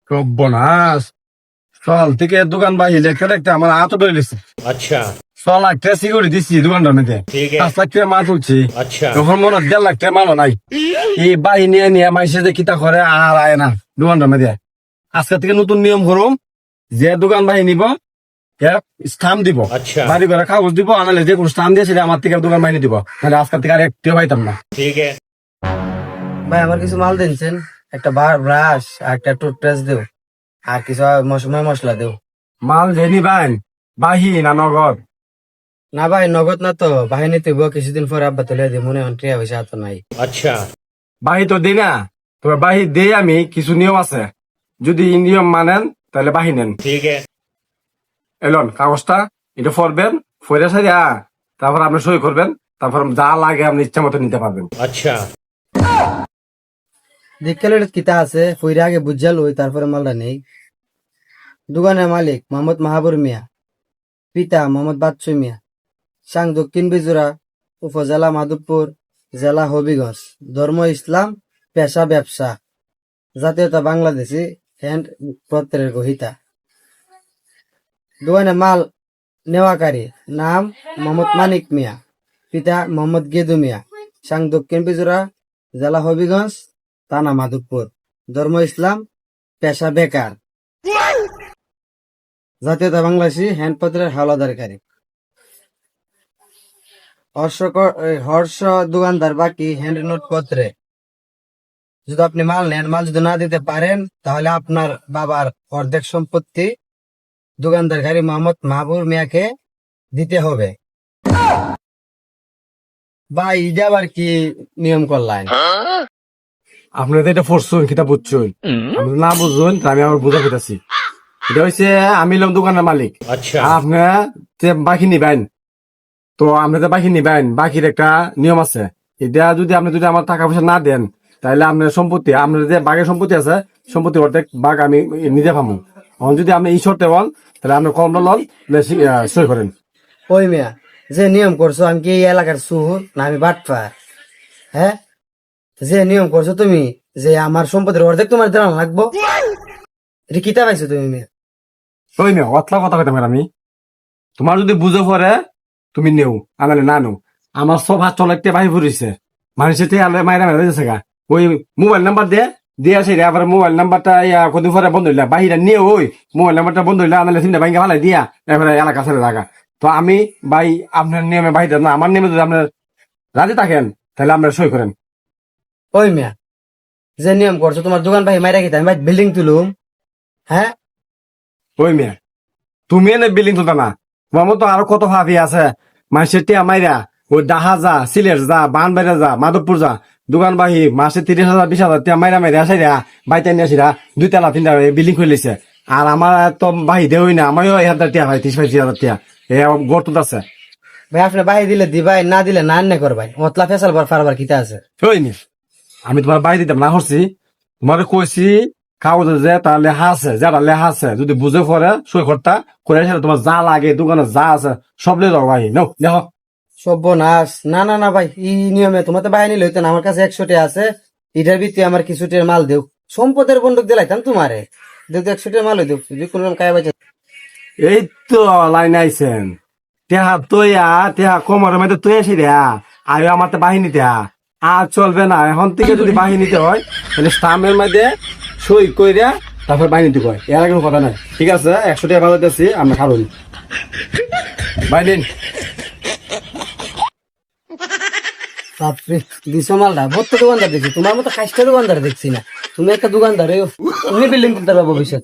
সর্বনাশ। সকাল থেকে দোকান বাহির দেখতে দেখতে আমার হাত ধরে লেছে। अच्छा 6 লাখ টাকা সিকিউরিটি দিচ্ছি দোকানটার মধ্যে, ठीक है 5 লাখ টাকা মাল তুলছি। अच्छा তখন মনে হয় 1.5 লাখ টাকা মালও নাই। এই বাহিনী নিয়ে নিয়ে মাইসে যে কিতা করে আর আয় না দোকানটার মধ্যে। আজকে থেকে নতুন নিয়ম করুম, যে দোকান বাহিনী নিব স্থাম দিব, আচ্ছা। বাড়ি ঘরে কাগজ দিব, আনালে যে কোনো স্থাম দিয়ে সেটা আমার থেকে দোকান বাহিনী দিব, তাহলে আজকের থেকে আর একটিও পাইতাম না। ठीक है ভাই আমার কিছু মাল দিনছেন, একটা ব্রাশ আর একটা টুথপেস্ট দেও, আর কিছু মশলা দেও। মাল যে নিবেন বাহি না নগদ? না ভাই নগদ না তো, বাহিনী তুইব কিছুদিন পরে আব্বা তুলে দিব, মনে হয় টিয়া পয়সা তো নাই। अच्छा বাহি তো দিই না, তবে বাহি দেই আমি, কিছু নিয়ম আছে, যদি এই নিয়ম মানেন তাহলে বাহি নেন। ठीक है এলন কাগজটা, এটা পড়বেন, ফয়রা সারিয়া তারপর আপনি সই করবেন, তারপর যা লাগে আপনি ইচ্ছা মতো নিতে পারবেন। अच्छा দেখলে কিতা আছে ফইরা আগে বুঝাল ওই তারপরে মালটা নেই। দোকানের মালিক মোহাম্মদ মাহাবুর মিয়া, পিতা মোহাম্মদ বাচ্চু মিয়া, সাং দক্ষিণ বিজুরা, উপজেলা মাধবপুর, জেলা হবিগঞ্জ, ধর্ম ইসলাম, পেশা ব্যবসা, জাতীয়তা বাংলাদেশি, হ্যান্ড পত্রের গ্রহিতা। দোকানে মাল নেওয়াকারী নাম মোহাম্মদ মানিক মিয়া, পিতা মোহাম্মদ গেদু মিয়া, সাং দক্ষিণ বিজুরা, জেলা হবিগঞ্জ, থানা মাধবপুর, ধর্ম ইসলাম, পেশা বেকার, জাতীয়তা বাংলাদেশি, হ্যান্ডপত্রের হাওলাদারকারী। হর্ষ দোকানদার বাকি হ্যান্ড নোট পত্রে। যদি আপনি মাল নেন, মাল যদি না দিতে পারেন তাহলে আপনার বাবার অর্ধেক সম্পত্তি দোকানদারকারী মোহাম্মদ মাহবুব মিয়াকে দিতে হবে। বা ইটা আবার কি নিয়ম করলেন? আপনি তো এটা পড়ছেন, কিতা বুঝছেন, আপনি না বুঝছেন তা আমি আমার বুঝা পেতেছি। এটা হচ্ছে আমি হলাম দোকানের মালিক, अच्छा আর আপনি যে বাকি নিবেন, তো আপনি যে বাকি নিবেন, বাকির একটা নিয়ম আছে। এটা যদি আপনি আমার টাকা পয়সা না দেন, তাহলে আপনার সম্পত্তি, আপনার যে বাঘের সম্পত্তি আছে, সম্পত্তি অর্ধেক বাঘ আমি নিজে পাবো। এখন যদি আপনি এই শর্তে বল, তাহলে আপনি কম লন সই করেন। ওই মিয়া, যে নিয়ম করছো আমি কি এই এলাকার সুর না আমি বাটপার? হ্যাঁ, যে নিয়ম করছো তুমি, যে আমার সম্পত্তির অর্ধেক তোমার দেওয়া লাগবো, এটা কিতা পাইছো তুমি মিয়া? ওই মেয়ে অতলা কথা কইতাম আমি, তোমার যদি বুঝে পড়ে তুমি নেও, আনালে না নেও। আমার সব হাত চলাইতে বাহি ফুরিছে, মানুষের থেকে আলে মাইরা মেরা দিয়েছে গা। ওই মোবাইল নাম্বার দিয়ে আসে, আবার মোবাইল নাম্বারটা কদিন পরে বন্ধ হইলা, বাহিরা নিয়ে ওই মোবাইল নাম্বারটা বন্ধ হইলা, আনালে চিন্তা ভাঙ্গা ফালাই দিয়া এবারে এলাকা ছেড়ে থাকা। তো আমি ভাই আপনার নিয়মে বাহিটা না, আমার নিয়মে যদি আপনার রাজি থাকেন তাহলে আপনার সই করেন। ওই মিয়া, যে নিয়ম করছো তোমার দোকান ভাই মাইরা খেতে আমি বিল্ডিং তুলুম? হ্যাঁ, ওই মেয়ে তুমি এনে বিল্ডিং তুলতা না, তোমার মতো আরো কত ভাবি আছে, মানুষের টিয়া মাইরা ওই ডাহা যা, সিলেট যা, বানবাইরা যা, মাধবপুর যা, দোকান বাহি মাসে 30,000 20,000 টিয়া মাইরা মাইরা আসিরা বাইতে নিয়ে আসিরা 2 তলা 3 তলা বিল্ডিং খুলেছে। আর আমার তো বাহি দেওই না, আমিও 1,000 টিয়া ভাই 30-35,000 টিয়া এ গড় তুলতেছে। ভাই আপনি বাহি দিলে দিবাই, না দিলে না আন্নে করবাই, মতলা ফেসাল ফারবার কিতা আছে? ওই মেয়ে আমি তোমার বাহি দিতাম না করছি, তোমার কইছি কাগজে যে তার লেখা আছে, যারা লেখা আছে যদি বুঝে পড়ে সই করতা করে আসলে তোমার যা লাগে দোকানে যা আছে সব লে যাও বাহি নাও দেখো। সর্বনাশ, না না না ভাই, এই নিয়মে তোমার তো বাহিনী লইতো না, আমার কাছে 100 আছে, এটার ভিত্তি আমার কিছু টিয়ার মাল দেও, সম্পদের বন্দুক দিলাইতাম তোমারে, দেও 100 মাল দেও, যদি কোনো কায় বাজে। এই তো লাইন আইছেন, টেহা তৈয়া টেহা কোমরের মধ্যে তুই আসি রে, আয়ো আমার তো বাহিনীতে আর চলবে না। এখন থেকে যদি বাহিনীতে হয় তাহলে স্টামের মধ্যে সই কইরা তারপর বাহিনীতে কয়, এর আগে কোনো কথা নাই। ঠিক আছে 100 টাকা ভালো দিচ্ছি, আমরা খাবো বাইদিন। বাপরে, দিছো মালটা, বহুত দোকানদার দেখছি, তোমার মতো 5টা দোকানদার দেখছি না, তুমি একটা দোকানদার, তুমি বিল্ডিং করতে পারবো ভবিষ্যৎ।